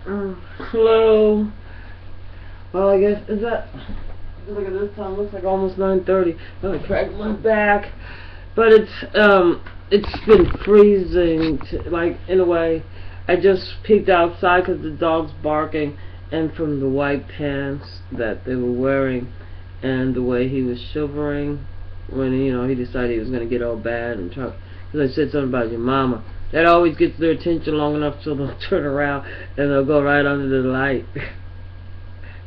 Hello. Well, I guess is that. Look at this time. Looks like almost 9:30. I'm gonna crack my back, but it's been freezing. Like in a way, I just peeked outside because the dog's barking, and from the white pants that they were wearing, and the way he was shivering when he decided he was gonna get all bad and try. Because I said something about your mama. That always gets their attention long enough so they'll turn around and they'll go right under the light.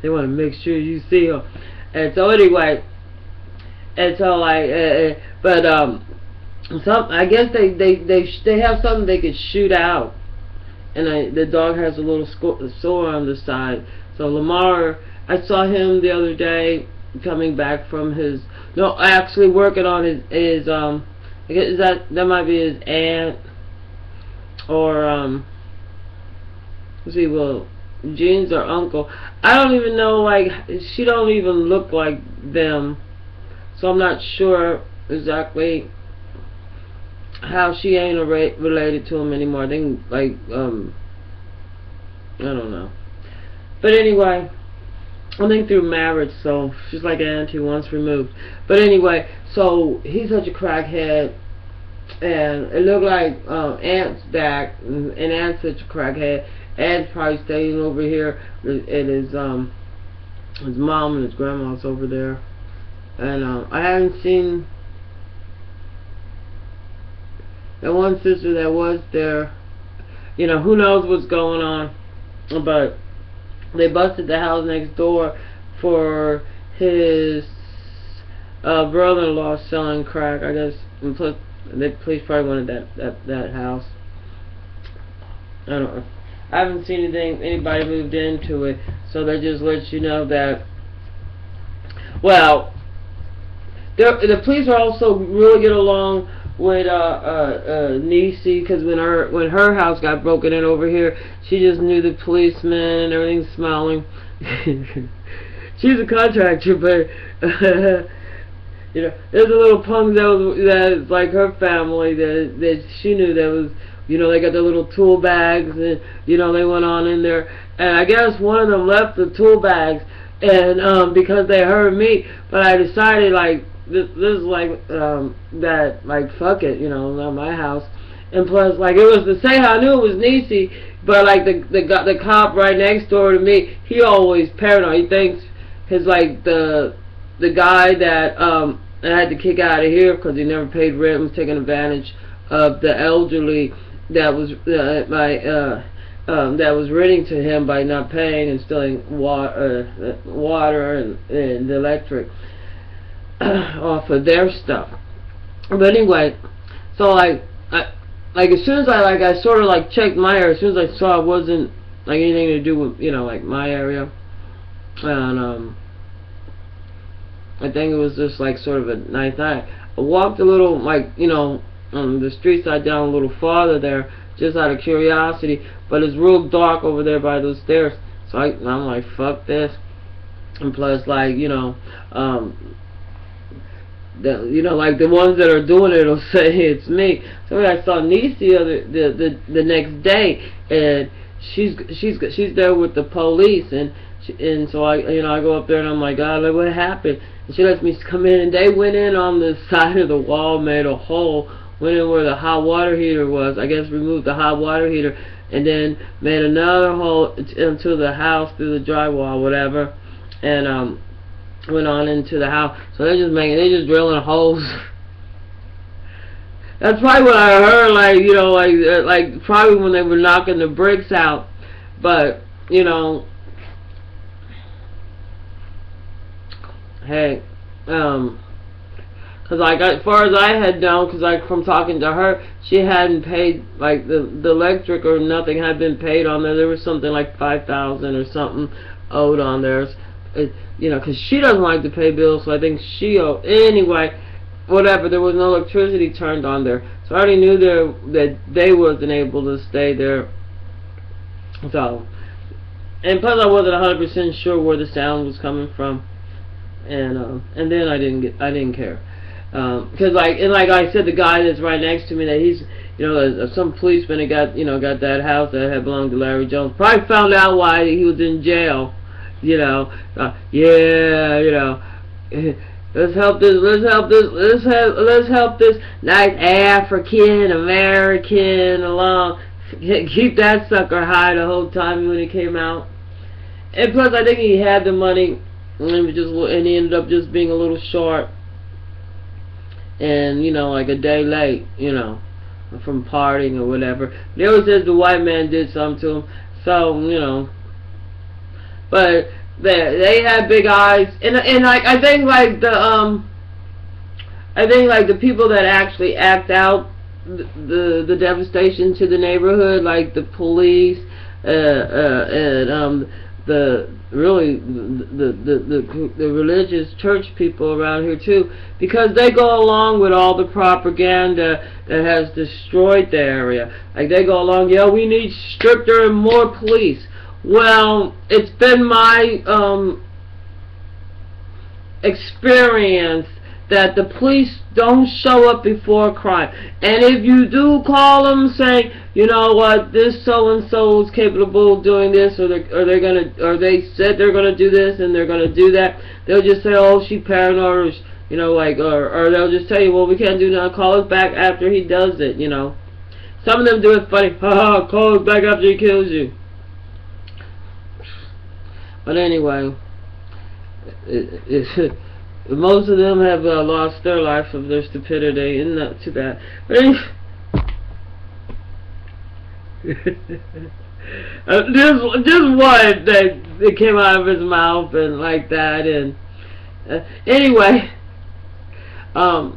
They want to make sure you see them. And so anyway, and so like, I guess they have something they could shoot out, and the dog has a little sore on the side. So Lamar, I saw him the other day coming back from actually working on his I guess that might be his aunt. Or let's see, well, Jean's or uncle. I don't even know, like, she don't even look like them, so I'm not sure exactly how she ain't related to him anymore. I think, like, I don't know. But anyway, I think through marriage, so she's like an auntie once removed. But anyway, so he's such a crackhead. And it looked like Aunt's back, and Aunt's such a crackhead. Aunt's probably staying over here, and his mom and his grandma's over there. And I haven't seen that one sister that was there. You know, who knows what's going on. But they busted the house next door for his brother-in-law selling crack, I guess. And plus, the police probably wanted that house. I don't know. I haven't seen anybody moved into it, so that just lets you know that. Well, the police are also really get along with Niecy, because when her house got broken in over here, she just knew the policeman and everything's smiling. She's a contractor, but. You know, there's a little punk that's like her family that she knew that was, they got their little tool bags, and they went on in there, and I guess one of them left the tool bags, and because they heard me, but I decided like this is like that, like, fuck it, not my house, and plus like it was the same. I knew it was Niecy, but like the cop right next door to me, he always paranoid. He thinks because like the guy that I had to kick out of here because he never paid rent, was taking advantage of the elderly that was that was renting to him by not paying and stealing water and the electric off of their stuff. But anyway, so like as soon as I sort of like checked my area, as soon as I saw it wasn't like anything to do with like my area, and I think it was just like sort of a nice night. I walked a little, like, on the street side down a little farther there, just out of curiosity, but it's real dark over there by those stairs, so I'm like, fuck this. And plus, like, like the ones that are doing it will say it's me. So I saw Niecy the next day, and she's there with the police, and so I go up there and I'm like, God, what happened? And she lets me come in, and they went in on the side of the wall, made a hole, went in where the hot water heater was, I guess removed the hot water heater, and then made another hole into the house through the drywall, whatever, and went on into the house. So they're just drilling holes. That's probably what I heard, like probably when they were knocking the bricks out, but hey, cause like as far as I had known, cause like from talking to her, she hadn't paid like the electric or nothing had been paid on there. There was something like $5,000 or something owed on there. Cause she doesn't like to pay bills, so I think she owed anyway. Whatever, there was no electricity turned on there, so I already knew that they wasn't able to stay there. So, and plus I wasn't 100% sure where the sound was coming from. And then I didn't care, because like I said, the guy that's right next to me, that you know, some policeman that got, you know, got that house that had belonged to Larry Jones. Probably found out why he was in jail. You know, yeah, you know, let's help this nice African American along. Keep that sucker high the whole time when he came out. And plus, I think he had the money, and he ended up just being a little short, and, you know, like a day late, you know, from partying or whatever. They always says the white man did something to him, so, you know. But they had big eyes, and like I think like the people that actually act out the devastation to the neighborhood, like the police, and the religious church people around here too, because they go along with all the propaganda that has destroyed the area. Like they go along, yeah, we need stricter and more police. Well, it's been my experience that the police don't show up before crime. And if you do call them saying, you know what, this so-and-so is capable of doing this, or they said they're gonna do this and they're gonna do that, they'll just say, oh, she paranoid, or, you know, like, or they'll just tell you, well, we can't do nothing, call us back after he does it, you know. Some of them do it funny, haha, call us back after he kills you. But anyway, most of them have lost their life of their stupidity, and not too bad. But anyway, just one that came out of his mouth and like that, and anyway, but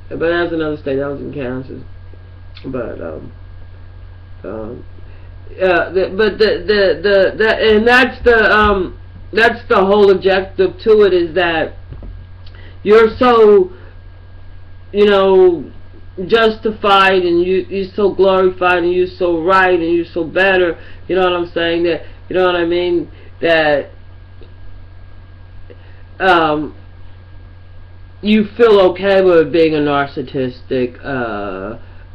that's another state. That was in Kansas. But that's the whole objective to it, is that you're so, you know, justified, and you're so glorified, and you're so right, and you're so better, you know what I'm saying, that, you know what I mean, that you feel okay with being a narcissistic,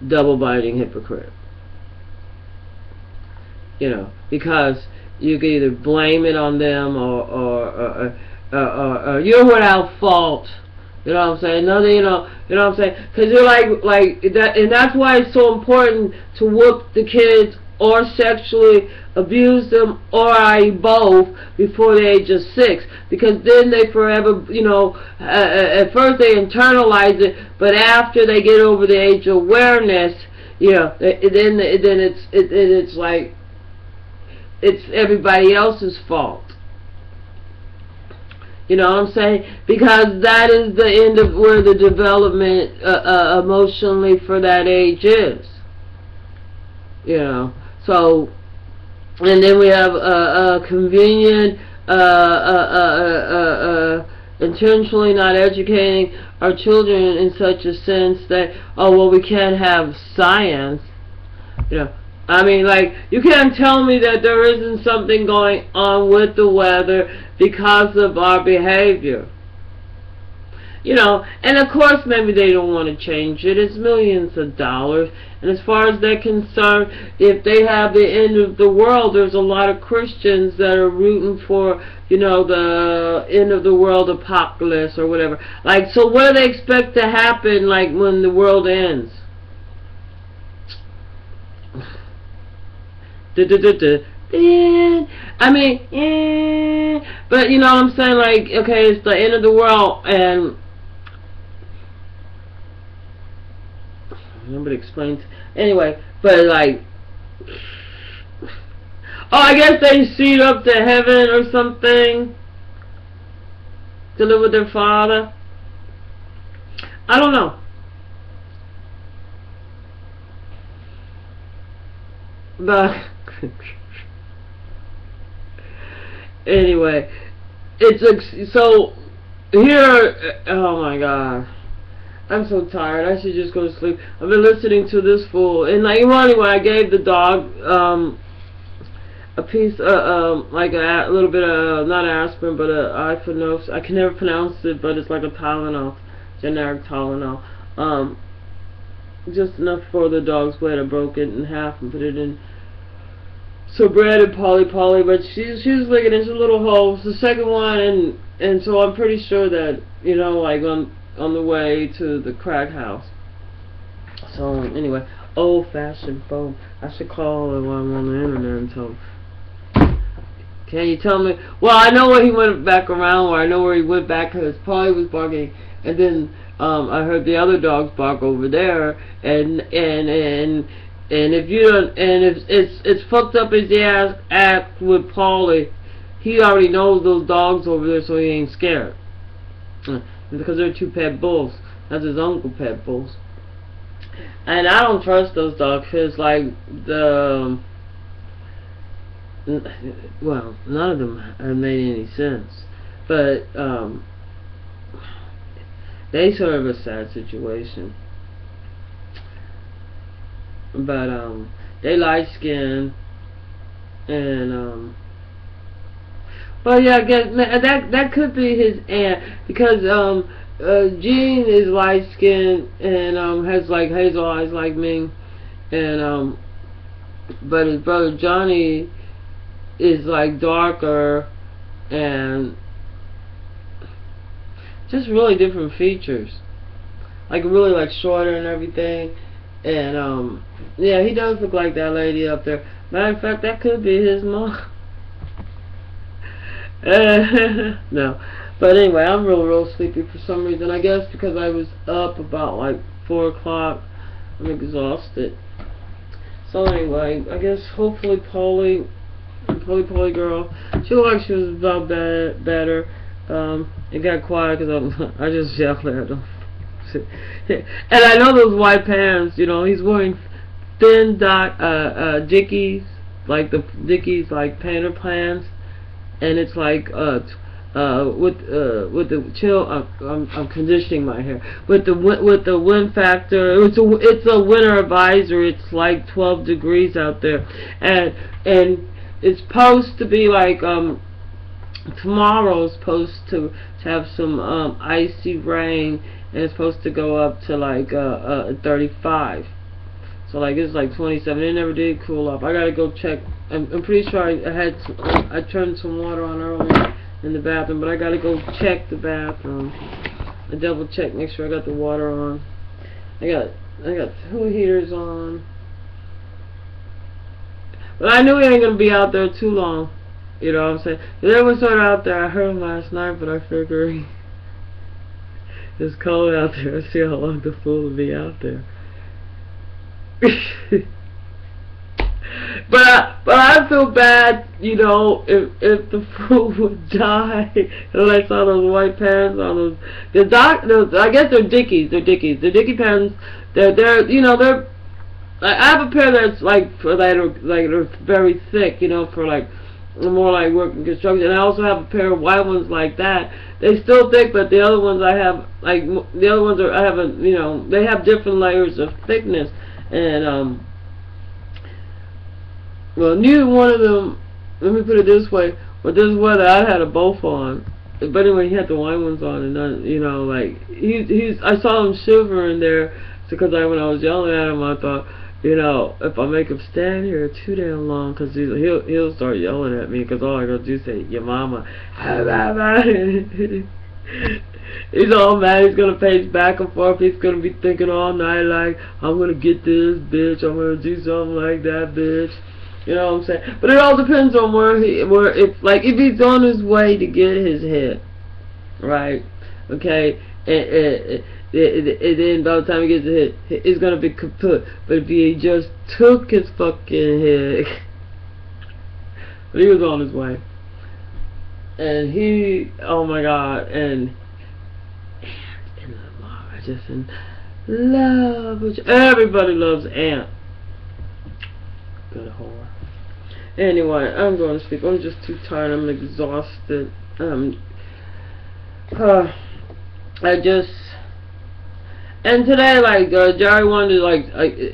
double-biting hypocrite. You know, because you can either blame it on them, or you're without fault. You know what I'm saying? No, you know what I'm saying? Because you're like that, and that's why it's so important to whoop the kids or sexually abuse them, or both, before the age of 6, because then they forever, you know, at first they internalize it, but after they get over the age of awareness, you know, then it's like it's everybody else's fault. You know what I'm saying? Because that is the end of where the development emotionally for that age is. You know, so, and then we have convenient, intentionally not educating our children in such a sense that, oh, well, we can't have science. You know, I mean, like, you can't tell me that there isn't something going on with the weather because of our behavior. You know, and of course maybe they don't want to change it. It's millions of dollars. And as far as they're concerned, if they have the end of the world, there's a lot of Christians that are rooting for, you know, the end of the world apocalypse or whatever. Like, so what do they expect to happen, like, when the world ends? I mean, but you know what I'm saying, like, okay, it's the end of the world, and nobody explains, anyway, but like, oh, I guess they seed up to heaven or something to live with their father. I don't know. But anyway, it's so here. Oh my God, I'm so tired. I should just go to sleep. I've been listening to this fool, and like, well, anyway, I gave the dog a piece, like a little bit of not aspirin, but ibuprofen. I can never pronounce it, but it's like a Tylenol, generic Tylenol. just enough for the dog's plate. I broke it in half and put it in some bread and Polly, but she was licking into little holes. The second one, and so I'm pretty sure that, you know, like on the way to the crack house. So anyway, old-fashioned phone. I should call her while I'm on the internet and tell him. Can you tell me? Well, I know where he went back around, or I know where he went back because Polly was barking, and then I heard the other dogs bark over there, and if you don't, and if it's fucked up his ass with Polly, he already knows those dogs over there, so he ain't scared because they're two pet bulls. That's his uncle pet bulls, and I don't trust those dogs because like well, none of them have made any sense, but they serve a sad situation. But they light skinned, and but yeah, I guess that could be his aunt, because Jean is light skinned and has like hazel eyes like me, and but his brother Johnny is like darker and just really different features, like really like shorter and everything, and yeah, he does look like that lady up there. Matter of fact, that could be his mom. No, but anyway, I'm real sleepy for some reason. I guess because I was up about like 4 o'clock. I'm exhausted. So anyway, I guess hopefully Polly girl, she looked like she was about better. It got quiet because I just yelled at him. And I know those white pants, you know, he's wearing thin Dickies, like the Dickies like painter pants, and it's like with the chill. I'm conditioning my hair with the wind factor. It's a winter advisory. It's like 12 degrees out there, and it's supposed to be like tomorrow's supposed to have some icy rain, and it's supposed to go up to like 35. So like it's like 27. It never did cool off. I gotta go check. I'm pretty sure I turned some water on earlier in the bathroom, but I gotta go check the bathroom. I double check, make sure I got the water on. I got 2 heaters on. But I knew he ain't gonna be out there too long. You know what I'm saying? There was sort of out there. I heard him last night, but I figured it's cold out there. I see how long the fool will be out there. But I feel bad, you know, if the fool would die and I saw those white pants on those. I guess they're Dickies. They're Dickies. They're Dickie pants. They're you know, they're. I have a pair that's like for that are very thick, you know, for like more like working construction. And I also have a pair of white ones like that. They're still thick, but the other ones I have, like the other ones I haven't, you know, they have different layers of thickness. And well, neither one of them. Let me put it this way: with this weather, I had a both on. But anyway, he had the white ones on, and none, you know, like he's. I saw him shivering there, because when I was yelling at him, I thought, you know, if I make him stand here too damn long, because he'll start yelling at me, because all I gotta do is say, your mama. He's all mad. He's gonna pace back and forth. He's gonna be thinking all night like, I'm gonna get this bitch. I'm gonna do something like that bitch. You know what I'm saying? But it all depends on if he's on his way to get his hit, right? Okay, and then by the time he gets a hit, it's gonna be kaput. But if he just took his fucking hit, but he was on his way, and he, oh my god, and I just in love with you. Everybody loves Ant. Good whore. Anyway, I'm going to sleep. I'm just too tired. I'm exhausted. And today, like, Jerry wanted to, like,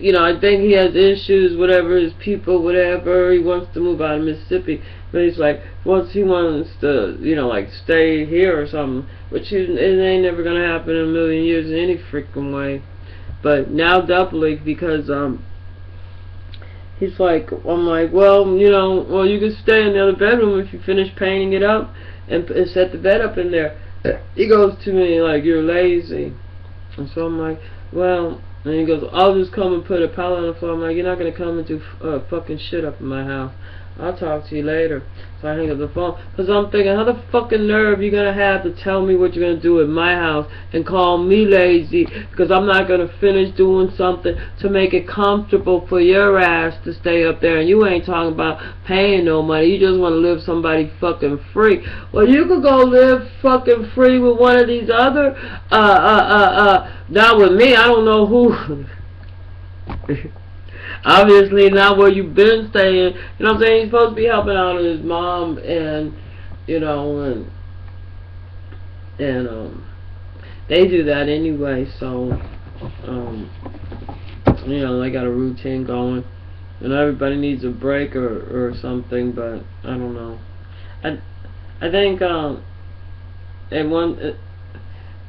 you know, I think he has issues, whatever, his people, whatever. He wants to move out of Mississippi. But he's like, he wants to, you know, like, stay here or something. Which it ain't never going to happen in a million years in any freaking way. But now definitely, because he's like, I'm like, well, you know, well, you can stay in the other bedroom if you finish painting it up and set the bed up in there. He goes to me like, you're lazy. And so I'm like, well, and he goes, I'll just come and put a pallet on the floor. I'm like, you're not going to come and do fucking shit up in my house. I'll talk to you later. So I hang up the phone. Because I'm thinking, how the fucking nerve you going to have to tell me what you're going to do at my house and call me lazy because I'm not going to finish doing something to make it comfortable for your ass to stay up there, and you ain't talking about paying no money. You just want to live somebody fucking free. Well, you could go live fucking free with one of these other, not with me. I don't know who. Obviously not where you've been staying. You know what I'm saying? He's supposed to be helping out his mom, and you know, and they do that anyway. So you know, they got a routine going, and everybody needs a break or something. But I don't know. I think and one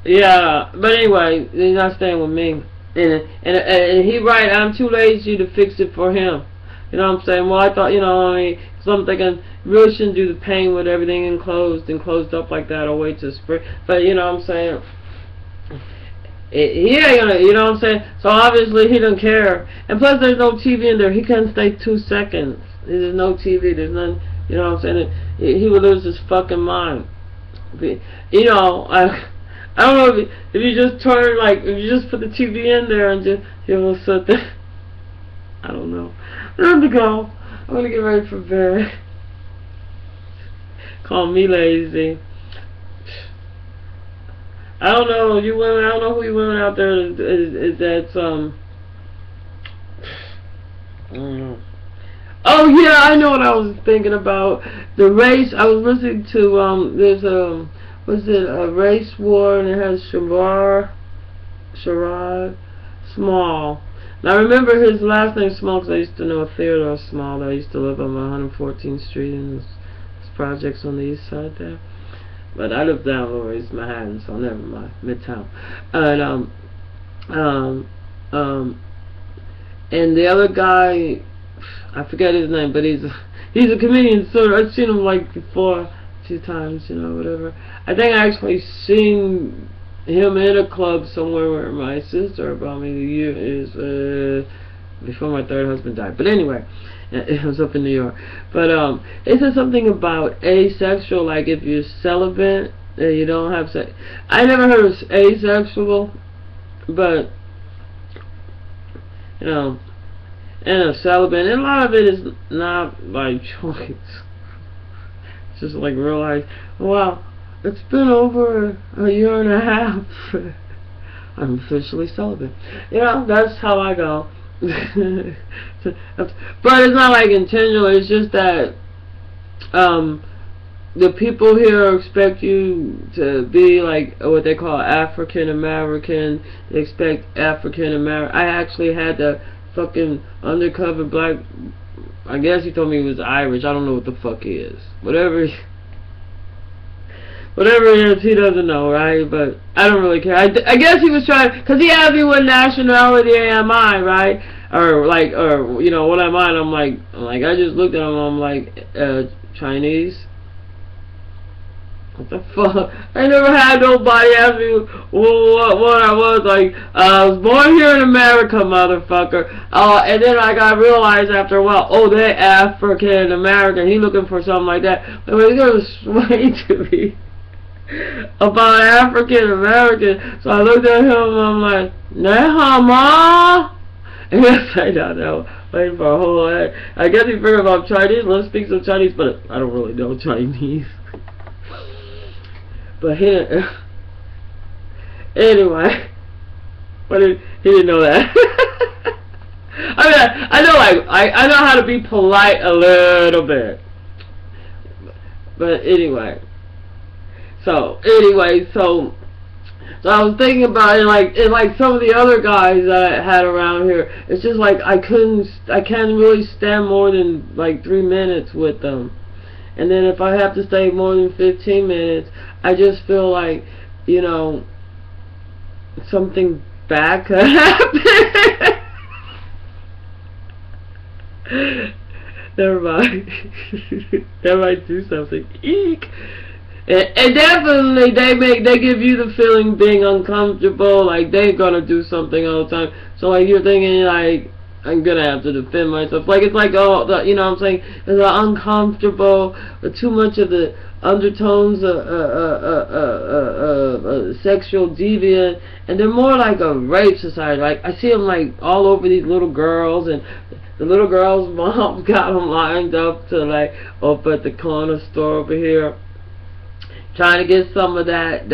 yeah. But anyway, he's not staying with me. And he right, I'm too lazy to fix it for him. You know what I'm saying? Well, I thought, you know, I mean, so I'm thinking, really shouldn't do the paint with everything enclosed and closed up like that. I'll wait till spring. But, you know what I'm saying? He ain't gonna, you know what I'm saying? So obviously he doesn't care. And plus there's no TV in there. He can't stay 2 seconds. There's no TV. There's none, you know what I'm saying? He would lose his fucking mind. You know, I don't know if you just turn, like, if you just put the TV in there and just, you know, sit there. I don't know. I'm gonna go. I'm gonna get ready for bed. Call me lazy. I don't know, you women, I don't know who you women out there is that's, I don't know. Oh yeah, I know what I was thinking about. The race, I was listening to, there's was it a race war, and it has Sherrod Small. Now I remember his last name Small because I used to know Theodore Small. I used to live on 114th Street in his projects on the east side there. But I live down Lower East Manhattan, so never mind, Midtown. And the other guy, I forget his name, but he's a comedian. So I've seen him like before. 2 times, you know, whatever. I think I actually seen him in a club somewhere where my sister brought me. The year is before my 3rd husband died. But anyway, it was up in New York. But it said something about asexual, like if you're celibate, you don't have sex. I never heard of asexual, but you know, and a celibate, and a lot of it is not by choice. Just like realize, wow, it's been over a 1.5 years. I'm officially celibate. You know, that's how I go. But it's not like intentional. It's just that the people here expect you to be like what they call African American. They expect African American. I actually had the fucking undercover black. I guess he told me he was Irish. I don't know what the fuck he is. Whatever it is, he doesn't know, right? But I don't really care. I guess he was trying, because he asked me what nationality am I, right? Or you know, what am I? And I'm like, I just looked at him. I'm like, Chinese. What the fuck? I never had nobody ask me what I was. Like, I was born here in America, motherfucker. And then I realized after a while, oh, they're African American. He looking for something like that. But he's gonna explain to me about African American. So I looked at him and I'm like, Nehama? And I said, I know, waiting for a whole lot. I guess he figured about Chinese. Let's speak some Chinese, but I don't really know Chinese. But he didn't. Anyway, but he didn't know that. I mean, I know, like, I know how to be polite a little bit. But anyway, so I was thinking about it, like some of the other guys that I had around here. It's just like I can't really stand more than like 3 minutes with them. And then if I have to stay more than 15 minutes, I just feel like, you know, something bad could happen. Never mind. That might do something. Eek. And definitely they give you the feeling being uncomfortable, like they're gonna do something all the time. So like you're thinking like, I'm gonna have to defend myself. Like it's like, oh, you know what I'm saying? It's uncomfortable, but too much of the undertones sexual deviant, and they're more like a rape society. Like I see them like all over these little girls, and the little girls' moms got them lined up to like up at the corner store over here, trying to get some of that.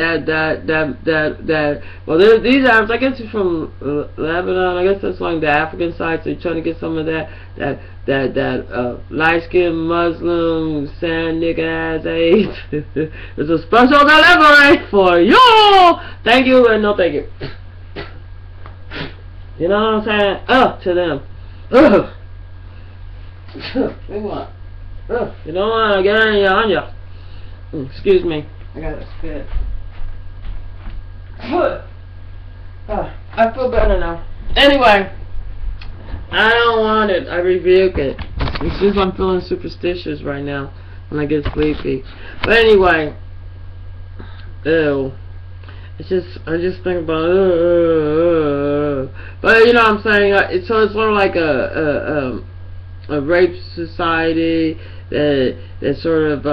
Well, these Arabs, I guess it's from Lebanon. I guess that's like the African side. So you're trying to get some of that light-skinned Muslim sand nigga ass AIDS. There's a special delivery for you. Thank you and no thank you. You know what I'm saying? To them. You don't want to get on ya. Excuse me, I gotta spit. I feel better now. Anyway, I don't want it. I rebuke it. It's just I'm feeling superstitious right now when I get sleepy. But anyway, ew. It's just I just think about but you know what I'm saying. It's sort of like a rape society that sort of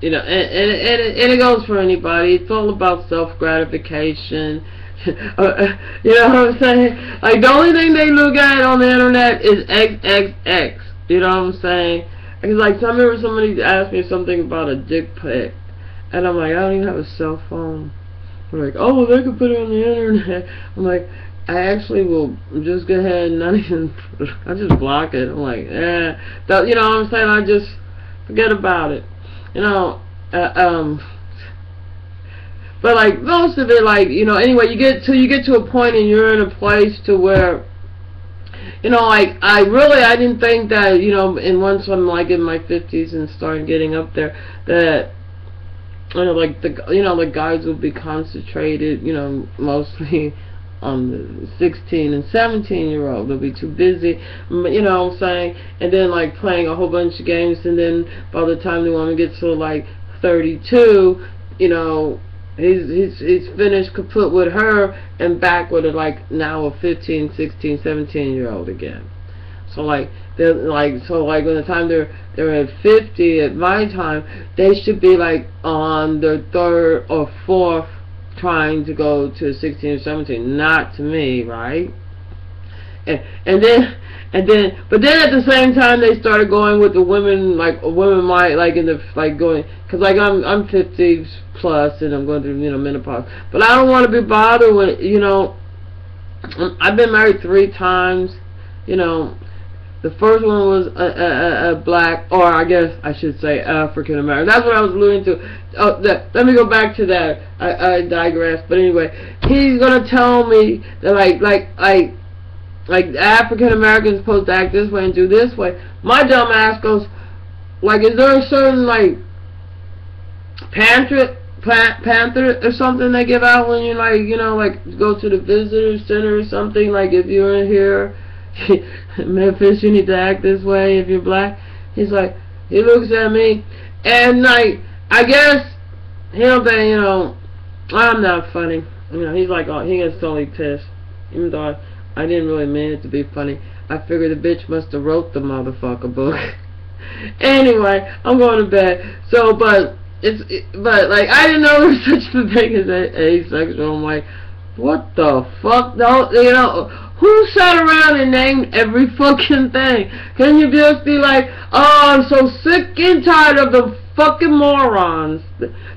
you know, and it goes for anybody. It's all about self-gratification. You know what I'm saying? Like, the only thing they look at on the internet is XXX. You know what I'm saying? Because, like, I remember somebody asked me something about a dick pic. And I'm like, I don't even have a cell phone. I'm like, oh, well, they could put it on the internet. I'm like, I actually will just go ahead and not even, I just block it. I'm like, you know what I'm saying? I just forget about it. You know, but like most of it, like, you know, anyway, you get to a point and you're in a place to where, you know, like I didn't think that, you know, and once I'm like in my 50s and starting getting up there, that, you know, like the guys will be concentrated, you know, mostly on the 16 and 17-year-old. They'll be too busy, you know what I'm saying, and then like playing a whole bunch of games, and then by the time the woman gets to like 32, you know, he's finished kaput with her and back with like now a 15, 16, 17-year-old again. So like by the time they're at 50 at my time, they should be like on their third or fourth trying to go to 16 or 17, not to me, right? But then at the same time they started going with the women, like women might like in the like going, because like I'm 50 plus and I'm going through, you know, menopause, but I don't want to be bothered with, you know, I've been married 3 times, you know. The first one was a black, or I guess I should say African American. That's what I was alluding to. Oh, let me go back to that. I digress. But anyway, he's gonna tell me that like African Americans supposed to act this way and do this way. My dumb ass goes, like, is there a certain like panther or something they give out when you like, you know, like go to the visitor center or something? Like if you're in here, Memphis, you need to act this way if you're black. He's like, he looks at me, and like, I guess he'll be, you know, I'm not funny. You know, he's like, oh, he gets totally pissed, even though I didn't really mean it to be funny. I figured the bitch must have wrote the motherfucker book. Anyway, I'm going to bed. So, but like, I didn't know there was such a thing as asexual. I'm like, what the fuck? No, you know, who sat around and named every fucking thing? Can you just be like, oh, I'm so sick and tired of the fucking morons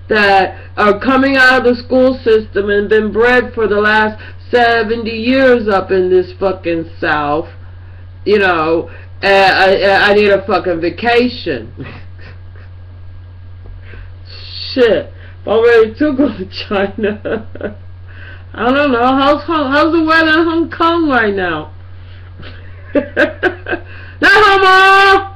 that are coming out of the school system and been bred for the last 70 years up in this fucking South. You know, I need a fucking vacation. Shit, I'm ready to go to China. I don't know, how's the weather in Hong Kong right now? No homo!